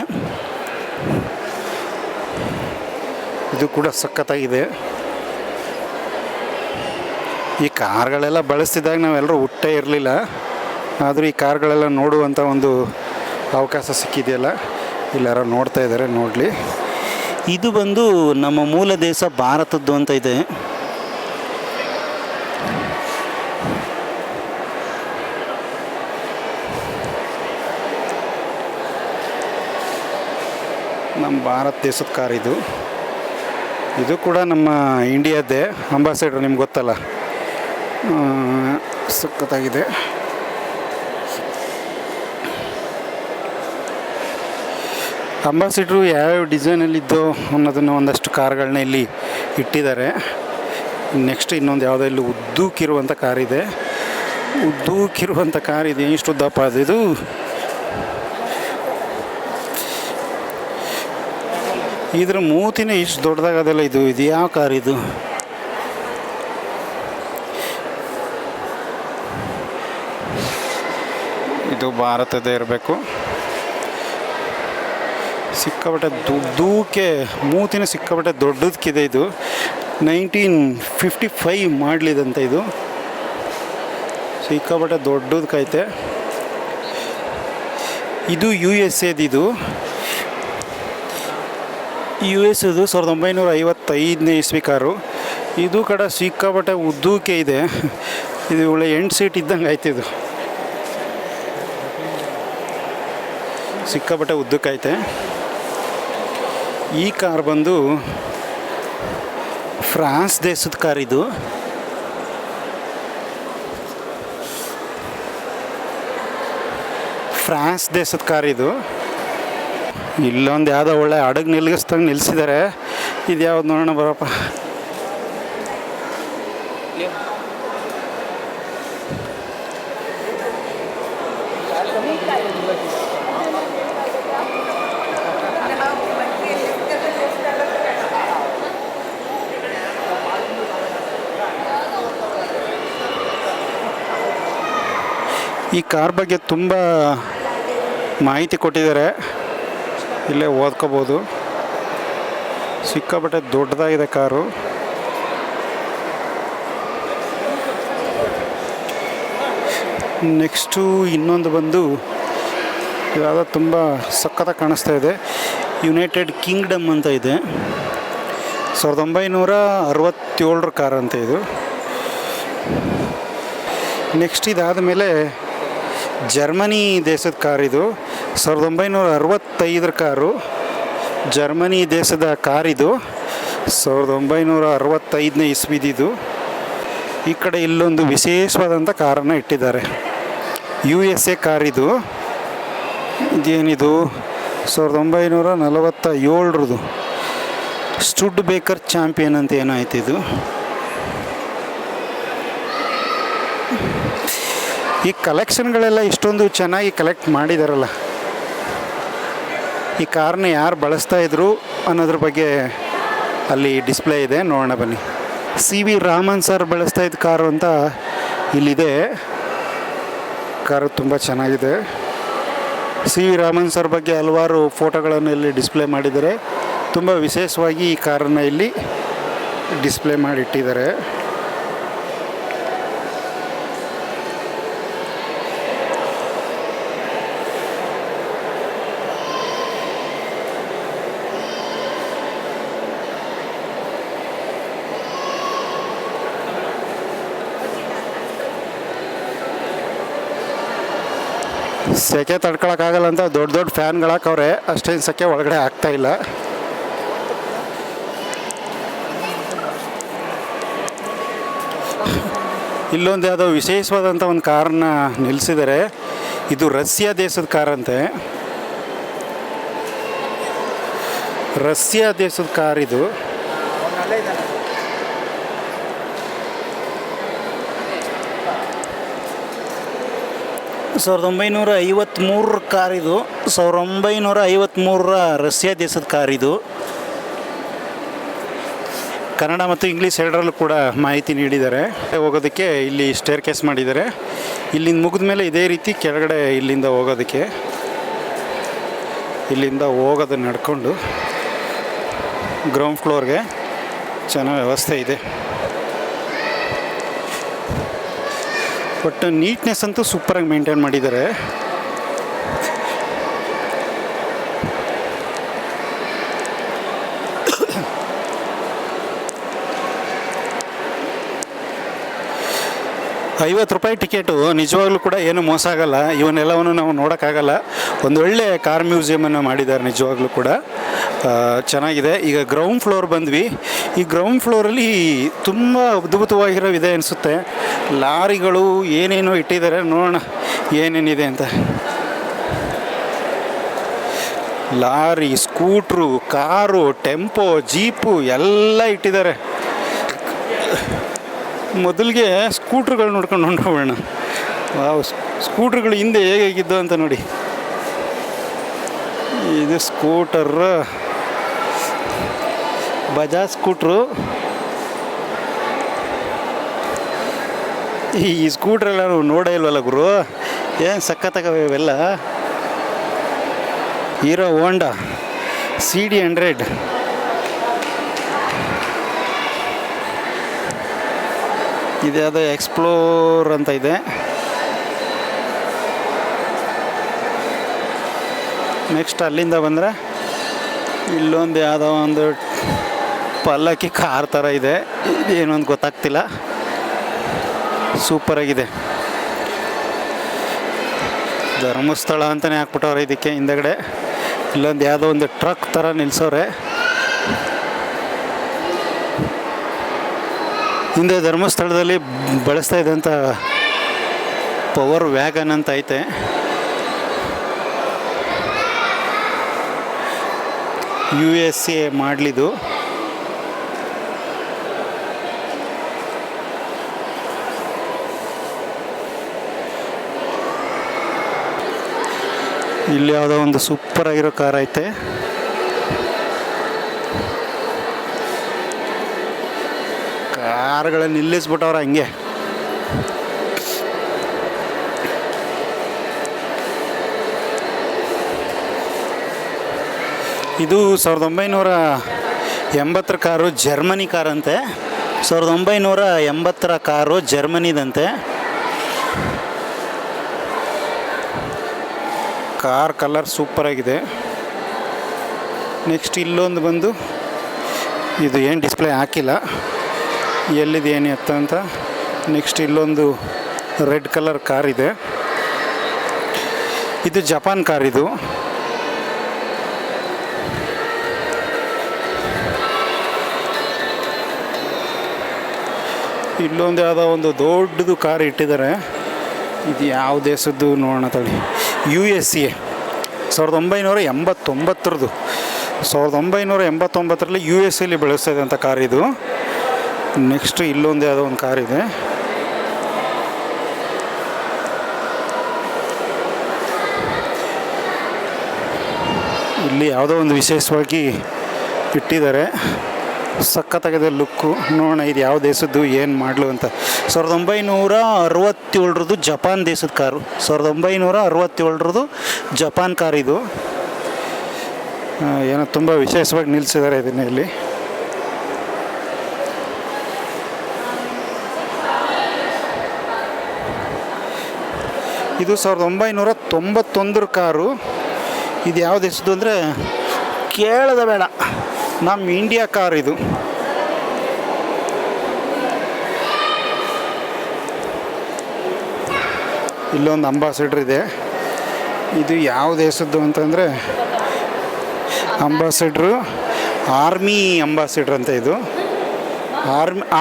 ಇದು ಕೂಡ ಸಖತ್ತಾಗಿದೆ. ಈ ಕಾರ್ಗಳೆಲ್ಲ ಬಳಸ್ತಿದ್ದಾಗ ನಾವೆಲ್ಲರೂ ಹುಟ್ಟೇ ಇರಲಿಲ್ಲ, ಆದರೂ ಈ ಕಾರ್ಗಳೆಲ್ಲ ನೋಡುವಂಥ ಒಂದು ಅವಕಾಶ ಸಿಕ್ಕಿದೆಯಲ್ಲ, ಎಲ್ಲರೂ ನೋಡ್ತಾ ಇದ್ದಾರೆ, ನೋಡಲಿ. ಇದು ಬಂದು ನಮ್ಮ ಮೂಲ ದೇಶ ಭಾರತದ್ದು ಅಂತ ಇದೆ. ನಮ್ಮ ಭಾರತ ದೇಶದ ಕಾರ್ ಇದು. ಇದು ಕೂಡ ನಮ್ಮ ಇಂಡಿಯಾದ್ದೇ ಅಂಬಾಸಿಡರ್, ನಿಮ್ಗೆ ಗೊತ್ತಲ್ಲ, ಸಖತ್ತಾಗಿದೆ. ಅಂಬಾಸಿಡ್ರು ಯಾವ್ಯಾವ ಡಿಸೈನಲ್ಲಿದ್ದೋ ಅನ್ನೋದನ್ನು ಒಂದಷ್ಟು ಕಾರ್ಗಳನ್ನ ಇಲ್ಲಿ ಇಟ್ಟಿದ್ದಾರೆ. ನೆಕ್ಸ್ಟ್ ಇನ್ನೊಂದು ಯಾವುದೋ ಇಲ್ಲಿ ಉದ್ದೂಕಿರುವಂಥ ಕಾರಿದೆ. ಉದ್ದೂಕಿರುವಂಥ ಕಾರಿದೆ, ಇಷ್ಟು ಉದ್ದಪ್ಪ ಅದು. ಇದು ಇದ್ರ ಮೂತಿನೇ ಇಷ್ಟು ದೊಡ್ಡದಾಗದಲ್ಲ. ಇದು ಯಾವ ಕಾರ್ ಇದು? ಇದು ಭಾರತದೇ ಇರಬೇಕು. ಸಿಕ್ಕಾಪಟ್ಟೆ ದೂಕೆ ಮೂತಿನ ಸಿಕ್ಕಾಪಟ್ಟೆ ದೊಡ್ಡದಕ್ಕಿದೆ. ಇದು 1955 ಮಾಡಲಿದಂತ. ಇದು ಸಿಕ್ಕಾಪಟ್ಟೆ ದೊಡ್ಡದಕ್ಕೈತೆ. ಇದು USA ಇದು. US ಇದು 1955ನೇ ಇಸ್ವಿ ಕಾರು. ಇದು ಕಡೆ ಸಿಕ್ಕಾಪಟ್ಟೆ ಉದ್ದೂಕೆ ಇದೆ. ಇದು ಒಳ್ಳೆ 8 ಸೀಟ್ ಇದ್ದಂಗೆ ಆಯ್ತು. ಇದು ಸಿಕ್ಕಾಪಟ್ಟೆ ಉದ್ದಕ್ಕೈತೆ. ಈ ಕಾರ್ ಬಂದು ಫ್ರಾನ್ಸ್ ದೇಶದ ಕಾರ್ ಇದು. ಫ್ರಾನ್ಸ್ ದೇಶದ ಕಾರ್ ಇದು. ಇಲ್ಲೊಂದು ಯಾವುದೋ ಒಳ್ಳೆ ಹಡಗು ನಿಲ್ಲಿಸ್ದಂಗೆ ನಿಲ್ಲಿಸಿದ್ದಾರೆ. ಇದು ಯಾವ್ದು ನೋಡೋಣ ಬರಪ್ಪ. ಈ ಕಾರ್ ಬಗ್ಗೆ ತುಂಬ ಮಾಹಿತಿ ಕೊಟ್ಟಿದ್ದಾರೆ, ಇಲ್ಲೇ ಓದ್ಕೋಬೋದು. ಸಿಕ್ಕಾಪಟ್ಟೆ ದೊಡ್ಡದಾಗಿದೆ ಕಾರು. ನೆಕ್ಸ್ಟು ಇನ್ನೊಂದು ಬಂದು ಯಾವುದೋ ತುಂಬ ಸಖತ್ತಾಗಿ ಕಾಣಿಸ್ತಾ ಇದೆ. ಯುನೈಟೆಡ್ ಕಿಂಗ್ಡಮ್ ಅಂತ ಇದೆ. 1967 ಕಾರ್ ಅಂತ ಇದು. ನೆಕ್ಸ್ಟ್ ಇದಾದ ಮೇಲೆ ಜರ್ಮನಿ ದೇಶದ ಕಾರ್ ಇದು. 1965 ಕಾರು. ಜರ್ಮನಿ ದೇಶದ ಕಾರ್ ಇದು. 1965ನೇ ಇಸ್ವಿದಿದು. ಈ ಕಡೆ ಇಲ್ಲೊಂದು ವಿಶೇಷವಾದಂಥ ಕಾರನ್ನು ಇಟ್ಟಿದ್ದಾರೆ. USA ಕಾರ್ ಇದು. ಇದೇನಿದು? 1947 ಸ್ಟುಡ್ ಬೇಕರ್ ಚಾಂಪಿಯನ್ ಅಂತ ಏನಾಯ್ತು ಇದು. ಈ ಕಲೆಕ್ಷನ್ಗಳೆಲ್ಲ ಇಷ್ಟೊಂದು ಚೆನ್ನಾಗಿ ಕಲೆಕ್ಟ್ ಮಾಡಿದಾರಲ್ಲ. ಈ ಕಾರ್ನ ಯಾರು ಬಳಸ್ತಾ ಇದ್ರು ಅನ್ನೋದ್ರ ಬಗ್ಗೆ ಅಲ್ಲಿ ಡಿಸ್ಪ್ಲೇ ಇದೆ, ನೋಡೋಣ ಬನ್ನಿ. CV ರಾಮನ್ ಸರ್ ಬಳಸ್ತಾ ಇದ್ದ ಕಾರು ಅಂತ ಇಲ್ಲಿದೆ. ಕಾರು ತುಂಬ ಚೆನ್ನಾಗಿದೆ. CV ರಾಮನ್ ಸರ್ ಬಗ್ಗೆ ಹಲವಾರು ಫೋಟೋಗಳನ್ನು ಇಲ್ಲಿ ಡಿಸ್ಪ್ಲೇ ಮಾಡಿದ್ದಾರೆ. ತುಂಬ ವಿಶೇಷವಾಗಿ ಈ ಕಾರನ್ನು ಇಲ್ಲಿ ಡಿಸ್ಪ್ಲೇ ಮಾಡಿಟ್ಟಿದ್ದಾರೆ. ಸೆಕೆ ತಡ್ಕೊಳಕ್ಕಾಗಲ್ಲ ಅಂತ ದೊಡ್ಡ ದೊಡ್ಡ ಫ್ಯಾನ್ಗಳು ಹಾಕವ್ರೆ, ಅಷ್ಟೇನು ಸೆಕೆ ಒಳಗಡೆ ಆಗ್ತಾಯಿಲ್ಲ. ಇಲ್ಲೊಂದು ಯಾವುದೋ ವಿಶೇಷವಾದಂಥ ಒಂದು ಕಾರನ್ನ ನಿಲ್ಲಿಸಿದ್ದಾರೆ. ಇದು ರಷ್ಯಾ ದೇಶದ ಕಾರಂತೆ. ರಷ್ಯಾ ದೇಶದ ಕಾರ್ ಇದು. ಸಾವಿರದ ಒಂಬೈನೂರ 53 ಕಾರ್ ಇದು. 1953 ರಷ್ಯಾ ದೇಶದ ಕಾರ್ ಇದು. ಕನ್ನಡ ಮತ್ತು ಇಂಗ್ಲೀಷ್ ಎರಡರಲ್ಲೂ ಕೂಡ ಮಾಹಿತಿ ನೀಡಿದ್ದಾರೆ. ಹೋಗೋದಕ್ಕೆ ಇಲ್ಲಿ ಸ್ಟೇರ್ ಕೇಸ್ ಮಾಡಿದ್ದಾರೆ. ಇಲ್ಲಿಂದ ಮುಗಿದ ಮೇಲೆ ಇದೇ ರೀತಿ ಕೆಳಗಡೆ ಇಲ್ಲಿಂದ ಹೋಗೋದಕ್ಕೆ, ಇಲ್ಲಿಂದ ಹೋಗೋದು ನಡ್ಕೊಂಡು ಗ್ರೌಂಡ್ ಫ್ಲೋರ್ಗೆ ಚೆನ್ನಾಗಿ ವ್ಯವಸ್ಥೆ ಇದೆ. ಬಟ್ ನೀಟ್ನೆಸ್ ಅಂತೂ ಸೂಪರಾಗಿ ಮೇಂಟೈನ್ ಮಾಡಿದ್ದಾರೆ. ₹50 ಟಿಕೆಟು ನಿಜವಾಗ್ಲೂ ಕೂಡ ಏನು ಮೋಸ ಆಗಲ್ಲ. ಇವನ್ನೆಲ್ಲವನ್ನು ನಾವು ನೋಡೋಕ್ಕಾಗಲ್ಲ. ಒಂದು ಒಳ್ಳೆ ಕಾರ್ ಮ್ಯೂಸಿಯಮನ್ನು ಮಾಡಿದ್ದಾರೆ ನಿಜವಾಗ್ಲೂ ಕೂಡ. ಚೆನ್ನಾಗಿದೆ. ಈಗ ಗ್ರೌಂಡ್ ಫ್ಲೋರ್ ಬಂದ್ವಿ. ಈ ಗ್ರೌಂಡ್ ಫ್ಲೋರಲ್ಲಿ ತುಂಬ ಅದ್ಭುತವಾಗಿರೋ ಇದೆ ಅನಿಸುತ್ತೆ. ಲಾರಿಗಳು ಏನೇನೋ ಇಟ್ಟಿದ್ದಾರೆ, ನೋಡೋಣ ಏನೇನಿದೆ ಅಂತ. Lorry, scooter, car, tempo, jeep ಎಲ್ಲ ಇಟ್ಟಿದ್ದಾರೆ. ಮೊದಲಿಗೆ ಸ್ಕೂಟ್ರುಗಳು ನೋಡ್ಕೊಂಡು ಹೊಂಟೋಗೋಣ. ವಾವ್, ಸ್ಕೂಟ್ರುಗಳು ಹಿಂದೆ ಹೇಗಿದ್ದು ಅಂತ ನೋಡಿ. ಇದು ಸ್ಕೂಟರ್, ಬಜಾಜ್ ಸ್ಕೂಟ್ರು. ಈ ಸ್ಕೂಟ್ರೆಲ್ಲ ನೋಡೇ ಇಲ್ವಲ್ಲ ಗುರು, ಏನು ಸಖತ್ತಾಗವೆ ಇವೆಲ್ಲ. ಹೀರೋ ಹೋಂಡಾ CD100. ಇದ್ಯಾವುದೋ ಎಕ್ಸ್ಪ್ಲೋರ್ ಅಂತ ಇದೆ. ನೆಕ್ಸ್ಟ್ ಅಲ್ಲಿಂದ ಬಂದರೆ ಇಲ್ಲೊಂದು ಯಾವುದೋ ಒಂದು ಪಲ್ಲಕ್ಕಿ ಕಾರ್ ಥರ ಇದೆ. ಏನು ಅಂತ ಗೊತ್ತಾಗ್ತಿಲ್ಲ. ಸೂಪರಾಗಿದೆ. ಧರ್ಮಸ್ಥಳ ಅಂತಲೇ ಹಾಕ್ಬಿಟ್ಟವ್ರೆ ಇದಕ್ಕೆ ಹಿಂದಗಡೆ. ಇಲ್ಲೊಂದು ಯಾವುದೋ ಒಂದು ಟ್ರಕ್ ಥರ ನಿಲ್ಲಿಸೋರೆ. ಹಿಂದೆ ಧರ್ಮಸ್ಥಳದಲ್ಲಿ ಬಳಸ್ತಾ ಇದ್ದಂಥ ಪವರ್ ವ್ಯಾಗನ್ ಅಂತ ಐತೆ. USA ಮಾಡಲಿದು. ಇಲ್ಲಿ ಯಾವುದೋ ಒಂದು ಸೂಪರ್ ಆಗಿರೋ ಕಾರ್ ಐತೆ. ಕಾರ್ಗಳನ್ನು ನಿಲ್ಲಿಸ್ಬಿಟ್ಟವ್ರ ಹಂಗೆ. ಇದು 1980 ಕಾರು, ಜರ್ಮನಿ ಕಾರ್ ಅಂತೆ. 1980 ಕಾರು ಜರ್ಮನಿದಂತೆ. ಕಾರ್ ಕಲರ್ ಸೂಪರಾಗಿದೆ. ನೆಕ್ಸ್ಟ್ ಇಲ್ಲೊಂದು ಬಂದು, ಇದು ಏನು ಡಿಸ್ಪ್ಲೇ ಹಾಕಿಲ್ಲ, ಎಲ್ಲಿದೆ ಏನು ಎತ್ತ ಅಂತ. ನೆಕ್ಸ್ಟ್ ಇಲ್ಲೊಂದು ರೆಡ್ ಕಲರ್ ಕಾರ್ ಇದೆ. ಇದು ಜಪಾನ್ ಕಾರ್ ಇದು. ಇಲ್ಲೊಂದು ಯಾವುದೋ ಒಂದು ದೊಡ್ಡದು ಕಾರ್ ಇಟ್ಟಿದ್ದಾರೆ. ಇದು ಯಾವ ದೇಶದ್ದು ನೋಡೋಣ ತಳಿ. USA 1989. 1989ರಲ್ಲಿ USA ಬಳಸ್ತಾ ಇದ್ದಂಥ ಕಾರ್ ಇದು. ನೆಕ್ಸ್ಟ್ ಇಲ್ಲೊಂದು ಯಾವುದೋ ಒಂದು ಕಾರ್ ಇದೆ. ಇಲ್ಲಿ ಯಾವುದೋ ಒಂದು ವಿಶೇಷವಾಗಿ ಇಟ್ಟಿದ್ದಾರೆ. ಸಖತ್ತಾಗಿದೆ ಲುಕ್ಕು. ನೋಡೋಣ ಇದು ಯಾವ ದೇಶದ್ದು, ಏನು ಮಾಡಲು ಅಂತ. 1967 ಜಪಾನ್ ದೇಶದ ಕಾರು. 1967 ಜಪಾನ್ ಕಾರ್ ಇದು. ಏನೋ ತುಂಬ ವಿಶೇಷವಾಗಿ ನಿಲ್ಲಿಸಿದ್ದಾರೆ ಇದನ್ನ ಇಲ್ಲಿ. ಇದು 1991 ಕಾರು. ಇದು ಯಾವ ದೇಶದ್ದು ಅಂದರೆ ಕೇಳದ ಬೇಡ, ನಮ್ಮ ಇಂಡಿಯಾ ಕಾರ್ ಇದು. ಇಲ್ಲೊಂದು ಅಂಬಾಸಿಡರ್ ಇದೆ. ಇದು ಯಾವ ದೇಶದ್ದು ಅಂತಂದರೆ ಅಂಬಾಸಿಡ್ರು, ಆರ್ಮಿ ಅಂಬಾಸಿಡ್ರ್ ಅಂತ. ಇದು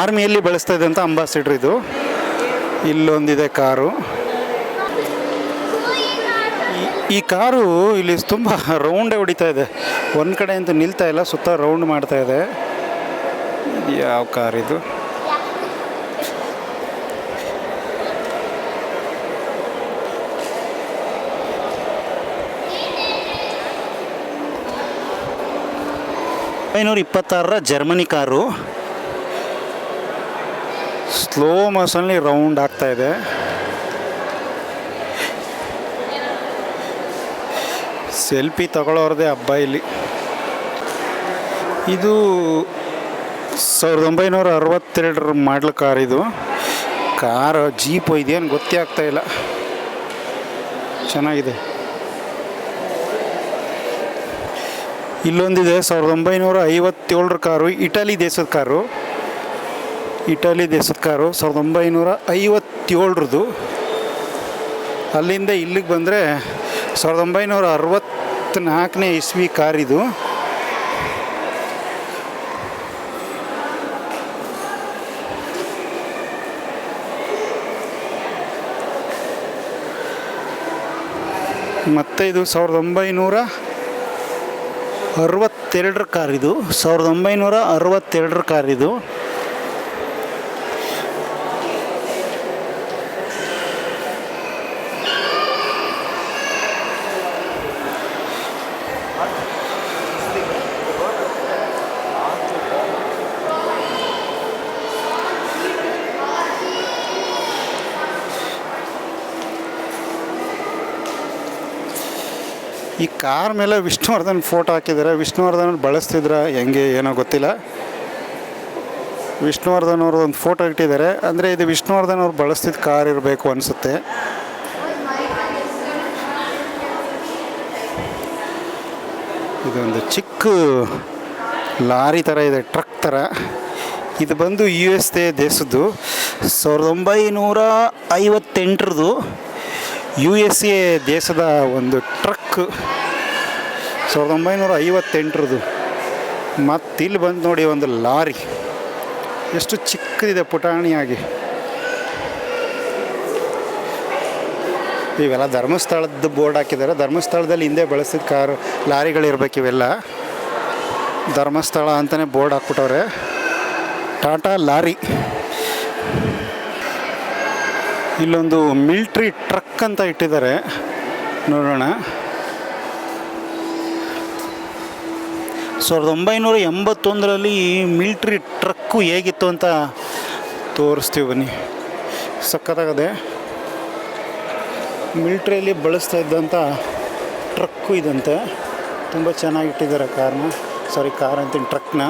ಆರ್ಮಿಯಲ್ಲಿ ಬಳಸ್ತಾ ಇದ್ದಂಥ ಅಂಬಾಸಿಡ್ರ್ ಇದು. ಇಲ್ಲೊಂದಿದೆ ಕಾರು. ಈ ಕಾರು ಇಲ್ಲಿ ತುಂಬ ರೌಂಡೇ ಹೊಡಿತಾ ಇದೆ, ಒಂದು ಕಡೆ ಅಂತೂ ನಿಲ್ತಾ ಇಲ್ಲ, ಸುತ್ತ ರೌಂಡ್ ಮಾಡ್ತಾ ಇದೆ. ಯಾವ ಕಾರ್ ಇದು? $526 ಜರ್ಮನಿ ಕಾರು. ಸ್ಲೋ ಮೋಷನ್ಲಿ ರೌಂಡ್ ಆಗ್ತಾ ಇದೆ. ಸೆಲ್ಫಿ ತಗೊಳ್ಳೋರದೇ ಹಬ್ಬ ಇಲ್ಲಿ. ಇದು 1962 ಮಾಡಲ್ ಕಾರ್. ಇದು ಕಾರು ಜೀಪು ಇದೇನು ಗೊತ್ತೇ ಆಗ್ತಾ ಇಲ್ಲ. ಚೆನ್ನಾಗಿದೆ. ಇಲ್ಲೊಂದಿದೆ 1957 ಕಾರು, ಇಟಲಿ ದೇಶದ ಕಾರು. 1957. ಅಲ್ಲಿಂದ ಇಲ್ಲಿಗೆ ಬಂದರೆ 1964 ಇಸ್ವಿ ಕಾರ್ ಇದು. ಮತ್ತು ಇದು 1962 ಕಾರ್. ಇದು 1962 ಕಾರ್ ಇದು. ಈ ಕಾರ್ ಮೇಲೆ ವಿಷ್ಣುವರ್ಧನ್ ಫೋಟೋ ಹಾಕಿದ್ದಾರೆ. ವಿಷ್ಣುವರ್ಧನ್ ಬಳಸ್ತಿದ್ರ ಹೆಂಗೆ ಏನೋ ಗೊತ್ತಿಲ್ಲ. ವಿಷ್ಣುವರ್ಧನ್ ಅವರು ಒಂದು ಫೋಟೋ ಇಟ್ಟಿದ್ದಾರೆ. ಅಂದರೆ ಇದು ವಿಷ್ಣುವರ್ಧನ್ ಅವ್ರು ಬಳಸ್ತಿದ್ದ ಕಾರ್ ಇರಬೇಕು ಅನಿಸುತ್ತೆ. ಇದೊಂದು ಚಿಕ್ಕ ಲಾರಿ ಥರ ಇದೆ, ಟ್ರಕ್ ಥರ. ಇದು ಬಂದು USA ದೇಶದ್ದು. 1958 USA ದೇಶದ ಒಂದು ಟ್ರಕ್. 1958. ಮತ್ತು ಇಲ್ಲಿ ಬಂದು ನೋಡಿ ಒಂದು ಲಾರಿ ಎಷ್ಟು ಚಿಕ್ಕದಿದೆ, ಪುಟಾಣಿಯಾಗಿ. ಇವೆಲ್ಲ ಧರ್ಮಸ್ಥಳದ ಬೋರ್ಡ್ ಹಾಕಿದ್ದಾರೆ. ಧರ್ಮಸ್ಥಳದಲ್ಲಿ ಹಿಂದೆ ಬಳಸಿದ ಕಾರು ಲಾರಿಗಳಿರ್ಬೇಕು ಇವೆಲ್ಲ. ಧರ್ಮಸ್ಥಳ ಅಂತಲೇ ಬೋರ್ಡ್ ಹಾಕ್ಬಿಟ್ಟವ್ರೆ. ಟಾಟಾ ಲಾರಿ. ಇಲ್ಲೊಂದು ಮಿಲ್ಟ್ರಿ ಟ್ರಕ್ ಅಂತ ಇಟ್ಟಿದ್ದಾರೆ, ನೋಡೋಣ. 1981 ಮಿಲ್ಟ್ರಿ ಟ್ರಕ್ಕು ಹೇಗಿತ್ತು ಅಂತ ತೋರಿಸ್ತೀವಿ ಬನ್ನಿ. ಸಖತ್ತಾಗದೆ. ಮಿಲ್ಟ್ರಿಯಲ್ಲಿ ಬಳಸ್ತಾ ಇದ್ದಂಥ ಟ್ರಕ್ಕು ಇದಂತೆ. ತುಂಬ ಚೆನ್ನಾಗಿಟ್ಟಿದ್ದಾರೆ ಕಾರನ್ನ. ಕಾರ್ ಅಂತೀನಿ, ಟ್ರಕ್ನ.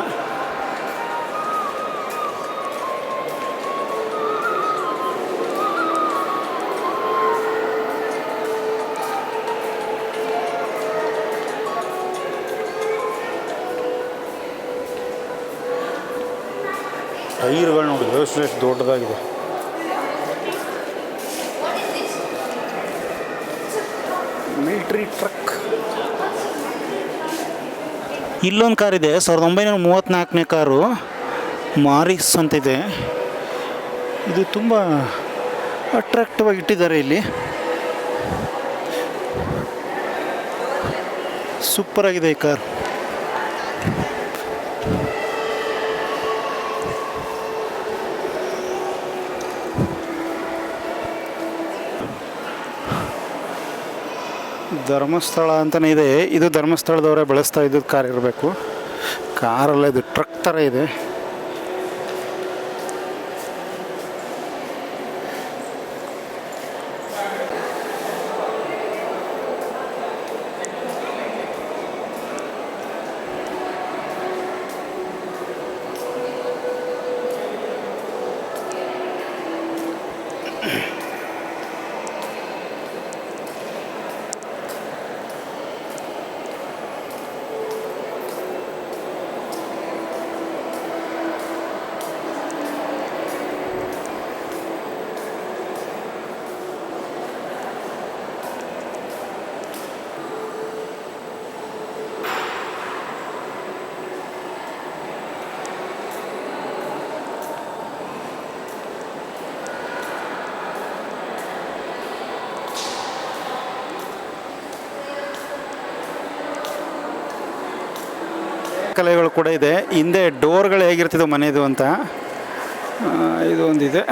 ಟೈರ್ಗಳು ನೋಡಿ ಎಷ್ಟು ದೊಡ್ಡದಾಗಿದೆ. Military truck. ಇಲ್ಲೊಂದು ಕಾರ್ ಇದೆ, 1934 ಕಾರು, ಮಾರಿಸ್ ಅಂತಿದೆ. ಇದು ತುಂಬ ಅಟ್ರಾಕ್ಟಿವ್ ಆಗಿ ಇಟ್ಟಿದ್ದಾರೆ ಇಲ್ಲಿ. ಸೂಪರ್ ಆಗಿದೆ ಈ ಕಾರ್. ಧರ್ಮಸ್ಥಳ ಅಂತಲೇ ಇದೆ. ಇದು ಧರ್ಮಸ್ಥಳದವರೇ ಬಳಸ್ತಾ ಇದ್ದದ್ದು ಕಾರ್ ಇರಬೇಕು. ಕಾರಲ್ಲ, ಇದು ಟ್ರಕ್ ಥರ ಇದೆ. ಶಿಲ್ಪಕಲೆಗಳು ಕೂಡ ಇದೆ. ಹಿಂದೆ ಡೋರ್ಗಳು ಹೇಗಿರ್ತಿದ್ವು ಮನೆಯದು ಅಂತ ಇದು ಒಂದಿದೆ.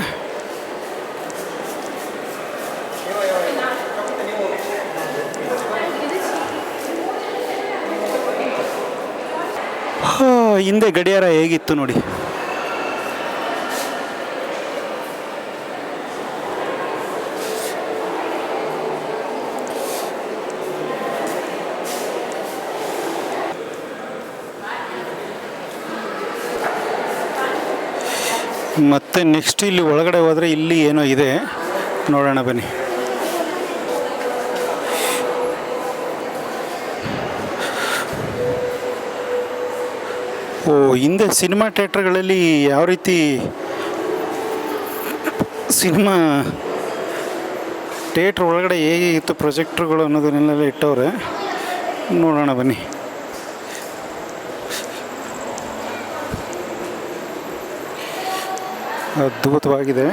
ಹಿಂದೆ ಗಡಿಯಾರ ಹೇಗಿತ್ತು ನೋಡಿ. ಮತ್ತು ನೆಕ್ಸ್ಟ್ ಇಲ್ಲಿ ಒಳಗಡೆ ಹೋದರೆ ಇಲ್ಲಿ ಏನೋ ಇದೆ, ನೋಡೋಣ ಬನ್ನಿ. ಓ, ಹಿಂದೆ ಸಿನಿಮಾ ಥಿಯೇಟ್ರ್ಗಳಲ್ಲಿ ಯಾವ ರೀತಿ ಸಿನಿಮಾ ಥಿಯೇಟ್ರ್ ಒಳಗಡೆ ಹೇಗೆ ಇತ್ತು ಪ್ರೊಜೆಕ್ಟ್ರುಗಳು ಅನ್ನೋದನ್ನೆಲ್ಲ ಇಟ್ಟವ್ರೆ, ನೋಡೋಣ ಬನ್ನಿ. ಅದ್ಭುತವಾಗಿದೆ.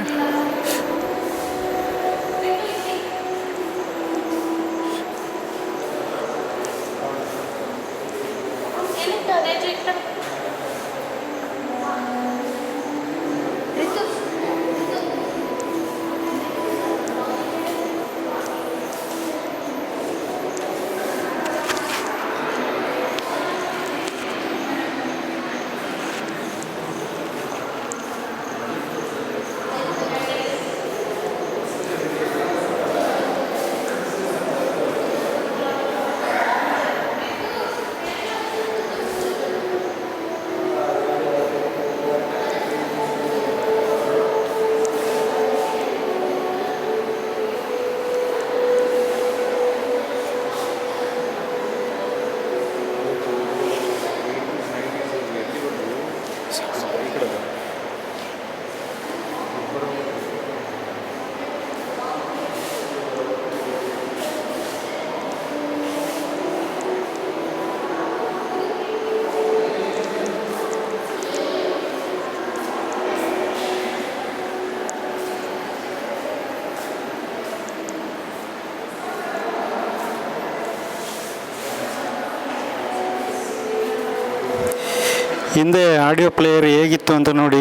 ಹಿಂದೆ ಆಡಿಯೋ ಪ್ಲೇಯರ್ ಹೇಗಿತ್ತು ಅಂತ ನೋಡಿ.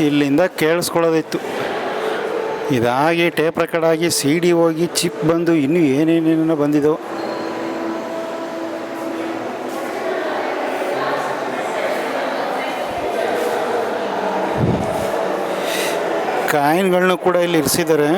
ಇಲ್ಲಿಂದ ಕೇಳಿಸ್ಕೊಳ್ಳೋದಿತ್ತು. ಇದಾಗಿ ಟೇಪ್ ರೆಕಾರ್ಡ್ ಆಗಿ ಸಿ ಡಿ ಹೋಗಿ ಚಿಪ್ ಬಂದು ಇನ್ನೂ ಏನೇನೇನೋ ಬಂದಿದ್ದವು. ಕಾಯಿನ್ಗಳನ್ನೂ ಕೂಡ ಇಲ್ಲಿ ಇರಿಸಿದ್ದಾರೆ.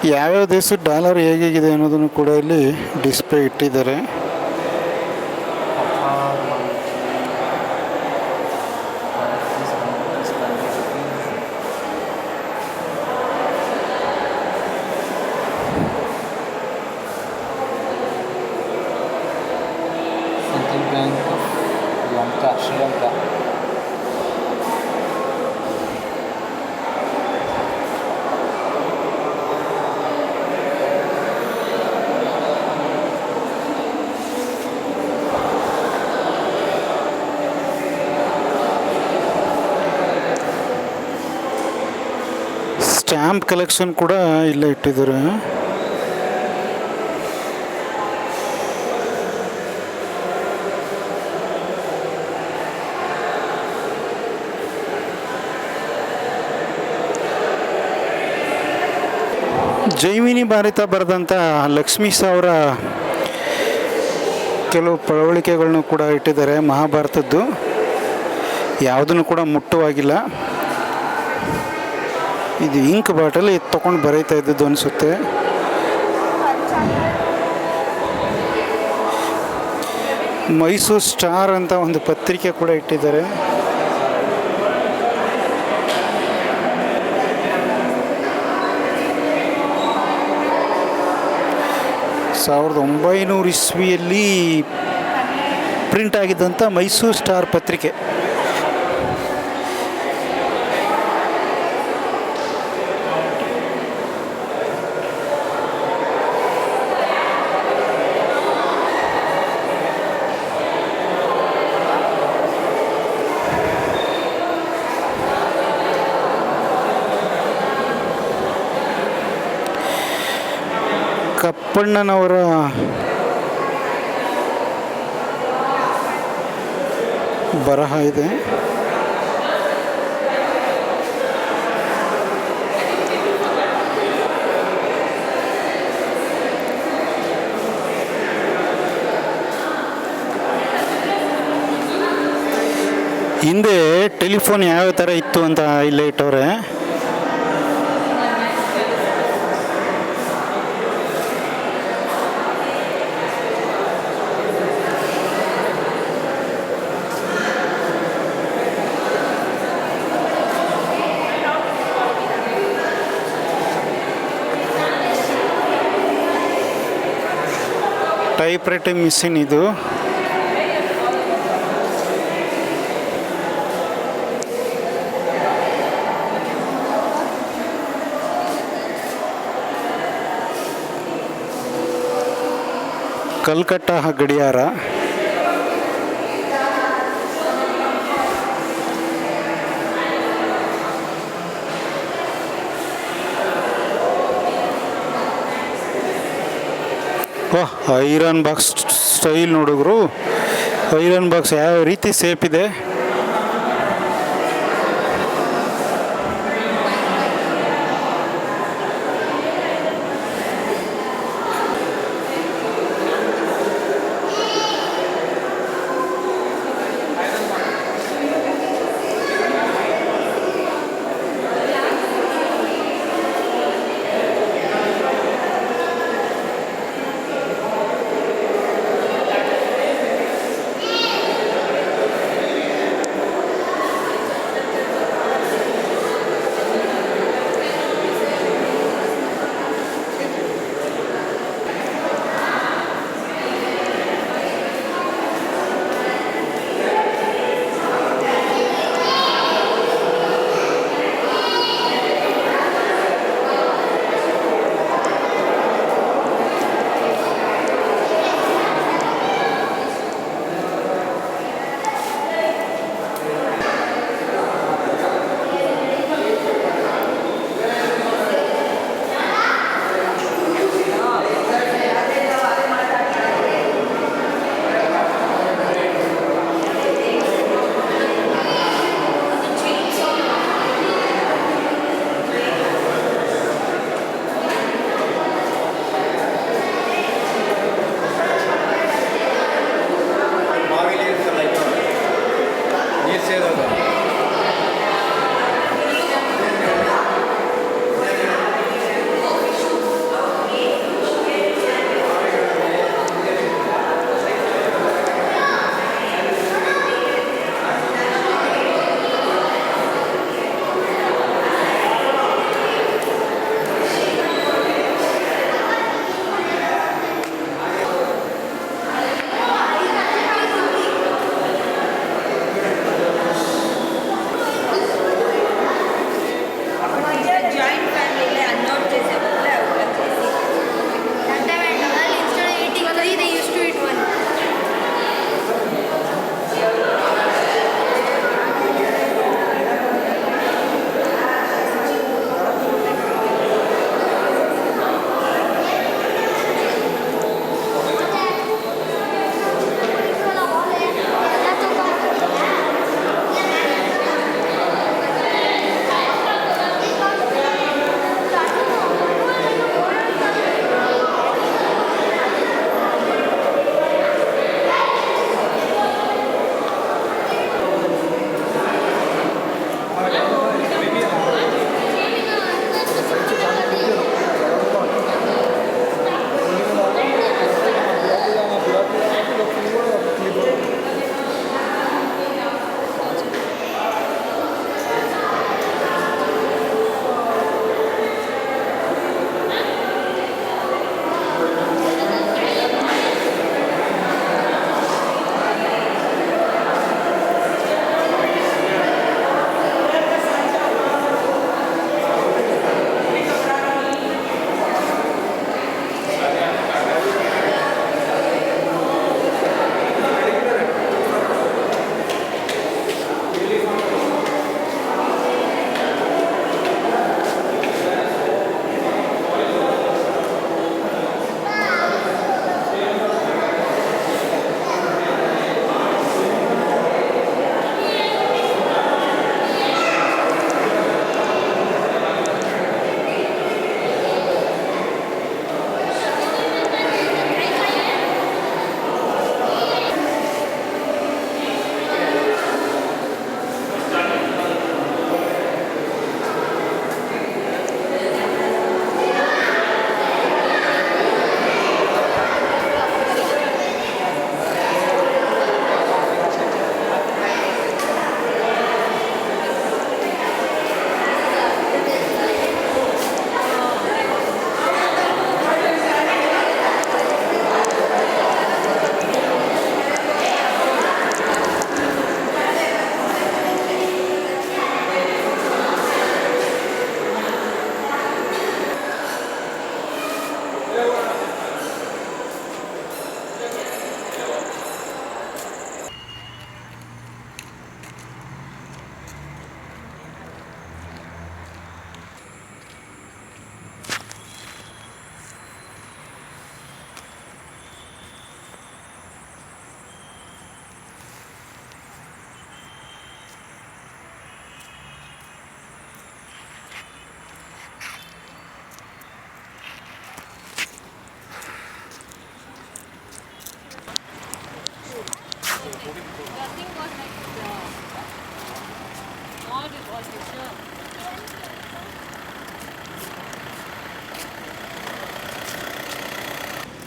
ಯಾವ್ಯಾವ ದೇಶದ ಡಾಲರ್ ಹೇಗಿದೆ ಅನ್ನೋದನ್ನು ಕೂಡ ಇಲ್ಲಿ ಡಿಸ್ಪ್ಲೇ ಇಟ್ಟಿದ್ದಾರೆ. Central Bank of Lanka, Sri Lanka. Stamp collection ಕೂಡ ಇಲ್ಲೇ ಇಟ್ಟಿದ್ದಾರೆ. ಜೈಮಿನಿ ಭಾರತ ಬರೆದಂಥ ಲಕ್ಷ್ಮೀ ಅವರ ಕೆಲವು ಪಳವಳಿಕೆಗಳನ್ನು ಕೂಡ ಇಟ್ಟಿದ್ದಾರೆ ಮಹಾಭಾರತದ್ದು. ಯಾವುದನ್ನು ಕೂಡ ಮುಟ್ಟುವಾಗಿಲ್ಲ. ಇದು ಇಂಕ್ ಬಾಟಲ್ ಇದು ತೊಗೊಂಡು ಬರೀತಾ ಇದ್ದದ್ದು ಅನಿಸುತ್ತೆ. ಮೈಸೂರು ಸ್ಟಾರ್ ಅಂತ ಒಂದು ಪತ್ರಿಕೆ ಕೂಡ ಇಟ್ಟಿದ್ದಾರೆ. (1900 ಇಸ್ವಿಯಲ್ಲಿ ಪ್ರಿಂಟ್ ಆಗಿದ್ದಂಥ ಮೈಸೂರು ಸ್ಟಾರ್ ಪತ್ರಿಕೆ. ಕಪ್ಪಣ್ಣನವರ ಬರಹ ಇದೆ. ಹಿಂದೆ ಟೆಲಿಫೋನ್ ಯಾವ ಥರ ಇತ್ತು ಅಂತ ಇಲ್ಲೇ ಇಟ್ಟವ್ರೆ. ಟೈಪ್ ರೈಟಿಂಗ್ ಮಿಷಿನ್ ಇದು. ಕಲ್ಕಟ್ಟ ಗಡಿಯಾರ. ಐರನ್ ಬಾಕ್ಸ್ ಸ್ಟೈಲ್ ನೋಡಿದ್ರು. ಐರನ್ ಬಾಕ್ಸ್ ಯಾವ ರೀತಿ ಸೇಪ್ ಇದೆ.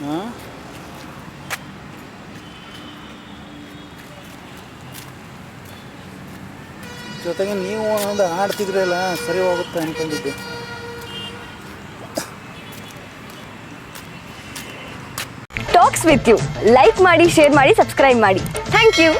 ಹಾಂ, ಜೊತೆಗೆ ನೀವು ಒಂದು ಆಡ್ತಿದ್ರಲ್ಲ ಸರಿ ಹೋಗುತ್ತೆ ಅಂದ್ಕೊಂಡಿದ್ದೆ. ಟಾಕ್ಸ್ ವಿತ್ ಯು ಲೈಕ್ ಮಾಡಿ, ಶೇರ್ ಮಾಡಿ, ಸಬ್ಸ್ಕ್ರೈಬ್ ಮಾಡಿ. Thank you.